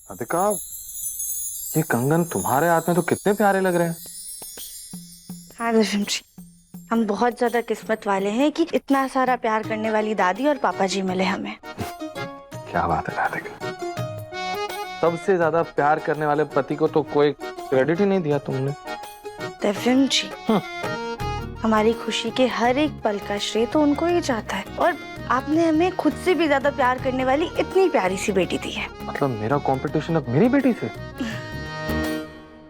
राधिका, ये कंगन तुम्हारे हाथ में तो कितने प्यारे लग रहे हैं। हाँ दिव्यम जी, हम बहुत ज्यादा किस्मत वाले हैं कि इतना सारा प्यार करने वाली दादी और पापा जी मिले हमें। क्या बात है राधिका, सबसे ज्यादा प्यार करने वाले पति को तो कोई क्रेडिट ही नहीं दिया तुमने। दिव्यम जी, हमारी खुशी के हर एक पल का श्रेय तो उनको ही जाता है, और आपने हमें खुद से भी ज्यादा प्यार करने वाली इतनी प्यारी सी बेटी दी है। मतलब मेरा कंपटीशन अब मेरी बेटी से?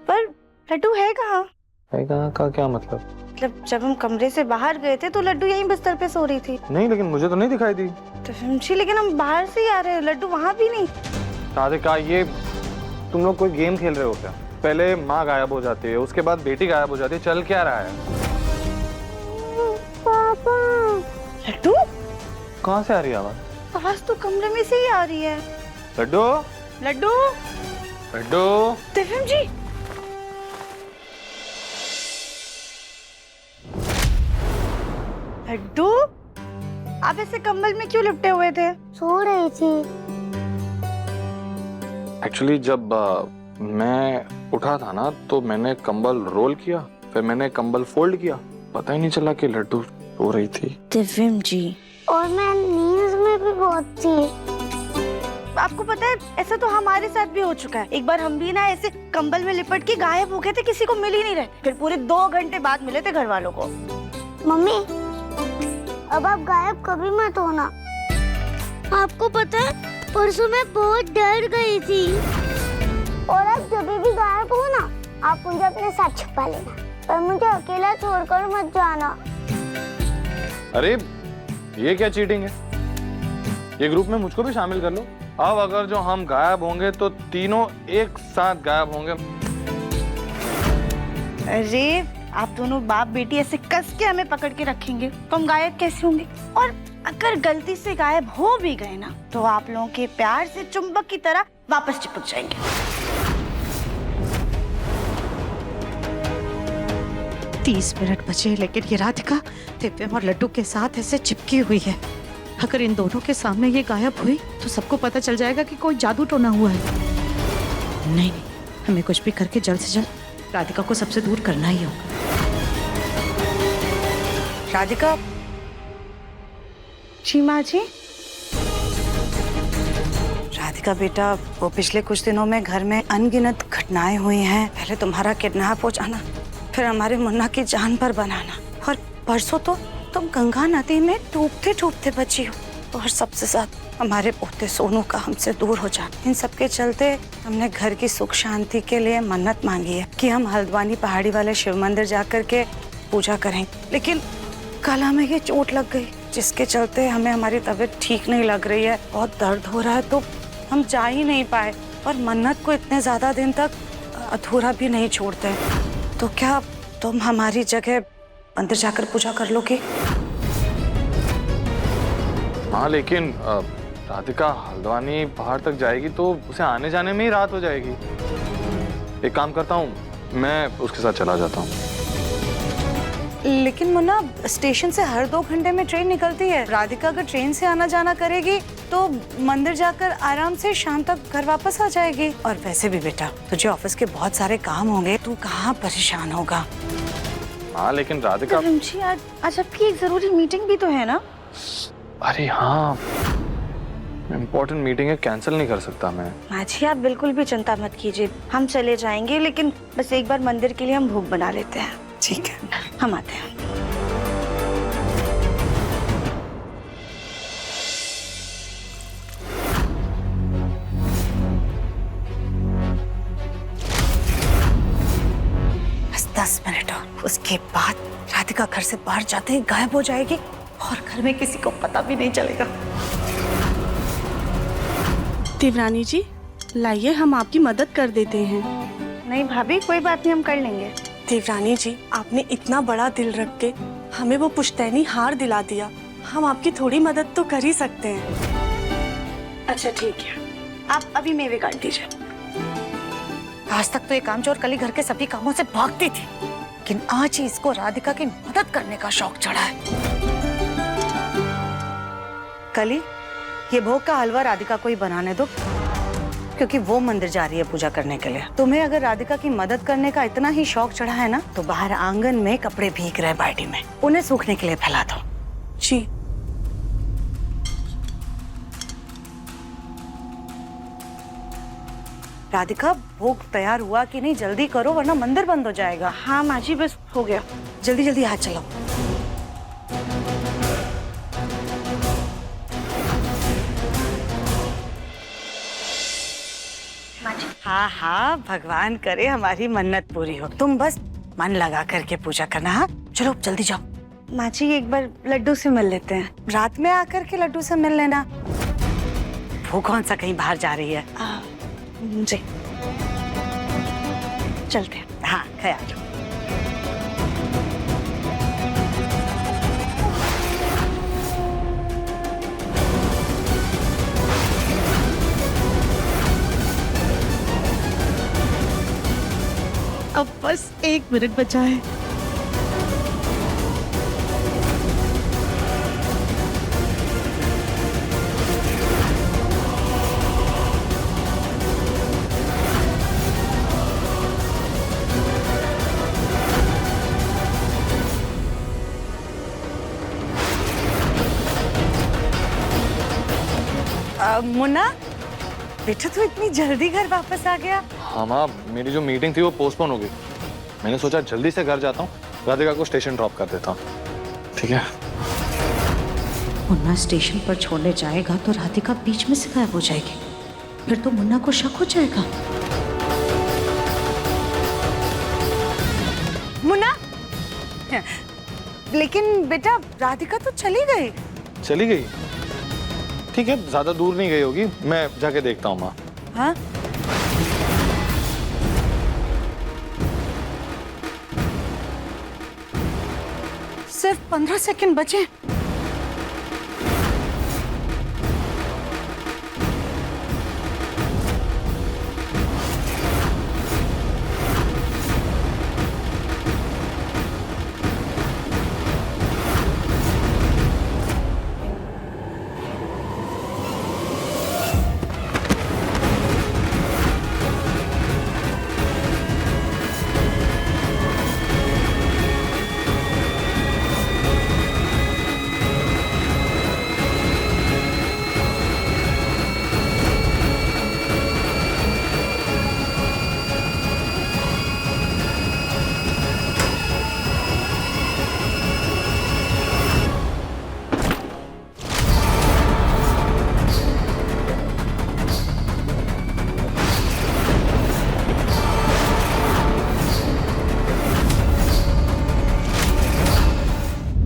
पर लड्डू है कहाँ? है कहाँ का क्या मतलब? मतलब जब हम कमरे से बाहर गए थे तो लड्डू यहीं बिस्तर पे सो रही थी। नहीं, लेकिन मुझे तो नहीं दिखाई दी। दिव्यम जी, लेकिन हम बाहर से ही आ रहे हैं, लड्डू वहाँ भी नहीं। राधिका, ये तुम लोग कोई गेम खेल रहे हो क्या? पहले माँ गायब हो जाती है, उसके बाद बेटी गायब हो जाती है, चल क्या रहा है? पापा। लड्डू, कहाँ से आ रही है आवाज? आवाज तो कमरे में से ही आ रही है। लड्डू, लड्डू, लड्डू। दिव्यम जी, लड्डू, आप ऐसे कंबल में क्यों लिपटे हुए थे? सो रही थी। एक्चुअली जब मैं उठा था ना, तो मैंने कंबल रोल किया, फिर मैंने कंबल फोल्ड किया, पता ही नहीं चला कि लड्डू सो रही थी। दिव्यम जी, और मैं नींद में भी बहुत थी। आपको पता है ऐसा तो हमारे साथ भी हो चुका है। एक बार हम भी ना ऐसे कंबल में लिपट के गायब हो गए थे, किसी को मिल ही नहीं रहे, फिर पूरे 2 घंटे बाद मिले थे घर वालों को। मम्मी, अब आप गायब कभी मत होना। आपको पता है परसों मैं बहुत डर गई थी। और अब जब भी गायब हो ना, आप मुझे अपने साथ छुपा लेना, पर मुझे अकेला छोड़कर मत जाना। अरे ये क्या चीटिंग है? ये ग्रुप में मुझको भी शामिल कर लो। अब अगर जो हम गायब होंगे तो तीनों एक साथ गायब होंगे। अरे आप दोनों बाप बेटी ऐसे कस के हमें पकड़ के रखेंगे तो हम गायब कैसे होंगे? और अगर गलती से गायब हो भी गए ना, तो आप लोगों के प्यार से चुंबक की तरह वापस चिपक जाएंगे। 30 मिनट बचे, लेकिन ये राधिका दिव्यम और लड्डू के साथ ऐसे चिपकी हुई है। अगर इन दोनों के सामने ये गायब हुई तो सबको पता चल जाएगा कि कोई जादू टोना हुआ है। नहीं, हमें कुछ भी करके जल्द से जल्द राधिका को सबसे दूर करना ही होगा। राधिका। जी माँ जी। राधिका बेटा, वो पिछले कुछ दिनों में घर में अनगिनत घटनाएं हुई हैं। पहले तुम्हारा किडनैप हो जाना, फिर हमारे मुन्ना की जान पर बनाना, और परसों तो तुम गंगा नदी में डूबते डूबते बची हो, और सबसे ज्यादा हमारे पोते सोनू का हमसे दूर हो जाना। इन सब के चलते हमने घर की सुख शांति के लिए मन्नत मांगी है कि हम हल्द्वानी पहाड़ी वाले शिव मंदिर जाकर के पूजा करेंगे। लेकिन कल हमें ये चोट लग गई, जिसके चलते हमें हमारी तबीयत ठीक नहीं लग रही है, बहुत दर्द हो रहा है, तो हम जा ही नहीं पाए, और मन्नत को इतने ज्यादा दिन तक अधूरा भी नहीं छोड़ते। तो क्या तुम हमारी जगह अंदर जाकर पूजा कर लोगे? हाँ, लेकिन राधिका हल्द्वानी पहाड़ तक जाएगी तो उसे आने जाने में ही रात हो जाएगी। एक काम करता हूँ, मैं उसके साथ चला जाता हूँ। लेकिन मुन्ना, स्टेशन से हर 2 घंटे में ट्रेन निकलती है। राधिका अगर ट्रेन से आना जाना करेगी तो मंदिर जाकर आराम से शाम तक घर वापस आ जाएगी। और वैसे भी बेटा, तुझे ऑफिस के बहुत सारे काम होंगे, तू कहाँ परेशान होगा। हाँ, लेकिन राधिका जी, आज आपकी एक जरूरी मीटिंग भी तो है ना? अरे हाँ, इम्पोर्टेंट मीटिंग है, कैंसिल नहीं कर सकता मैं। माँ जी, आप बिल्कुल भी चिंता मत कीजिए, हम चले जाएंगे, लेकिन बस एक बार मंदिर के लिए हम भोग बना लेते हैं। ठीक है, हम आते हैं। बस 10 मिनट और, उसके बाद राधिका घर से बाहर जाते ही गायब हो जाएगी, और घर में किसी को पता भी नहीं चलेगा। देवरानी जी, लाइए हम आपकी मदद कर देते हैं। नहीं भाभी, कोई बात नहीं, हम कर लेंगे। देवरानी जी, आपने इतना बड़ा दिल रख के हमें वो पुश्तैनी हार दिला दिया, हम आपकी थोड़ी मदद तो कर ही सकते हैं। अच्छा ठीक है, आप अभी मेवे काट दीजिए। आज तक तो ये कामचोर कली घर के सभी कामों से भागती थी, लेकिन आज ही इसको राधिका की मदद करने का शौक चढ़ा है। कली, ये भोग का हलवा राधिका को ही बनाने दो, क्योंकि वो मंदिर जा रही है पूजा करने के लिए। तुम्हें अगर राधिका की मदद करने का इतना ही शौक चढ़ा है ना, तो बाहर आंगन में कपड़े भीग रहे बाल्टी में, उन्हें सूखने के लिए फैला दो। जी। राधिका, भोग तैयार हुआ कि नहीं, जल्दी करो वरना मंदिर बंद हो जाएगा। हाँ माँ जी, बस हो गया। जल्दी जल्दी हाथ चलाओ। हाँ हाँ, भगवान करे हमारी मन्नत पूरी हो। तुम बस मन लगा करके पूजा करना। हाँ चलो जल्दी जाओ। माँ जी, एक बार लड्डू से मिल लेते हैं। रात में आकर के लड्डू से मिल लेना। वो कौन सा कहीं बाहर जा रही है? जी, चलते हैं। हाँ ख्याल रखो। अब बस 1 मिनट बचा है। मुन्ना, बेटा तू इतनी जल्दी घर वापस आ गया? हाँ माँ, मेरी जो मीटिंग थी वो पोस्टपोन हो गई। मैंने सोचा जल्दी से घर जाता हूँ, राधिका को स्टेशन ड्रॉप कर देता हूँ। ठीक है? मुन्ना स्टेशन पर छोड़ने जाएगा तो राधिका बीच में से गायब हो जाएगी, फिर तो मुन्ना को शक हो जाएगा। मुन्ना, लेकिन बेटा राधिका तो चली गई। चली गई? ठीक है, ज्यादा दूर नहीं गई होगी, मैं जाके देखता हूँ माँ। हाँ? सिर्फ 15 सेकंड बचे।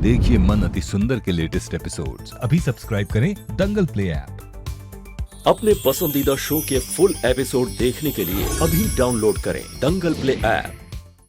देखिए मन अति सुंदर के लेटेस्ट एपिसोड्स अभी सब्सक्राइब करें दंगल प्ले ऐप। अपने पसंदीदा शो के फुल एपिसोड देखने के लिए अभी डाउनलोड करें दंगल प्ले ऐप।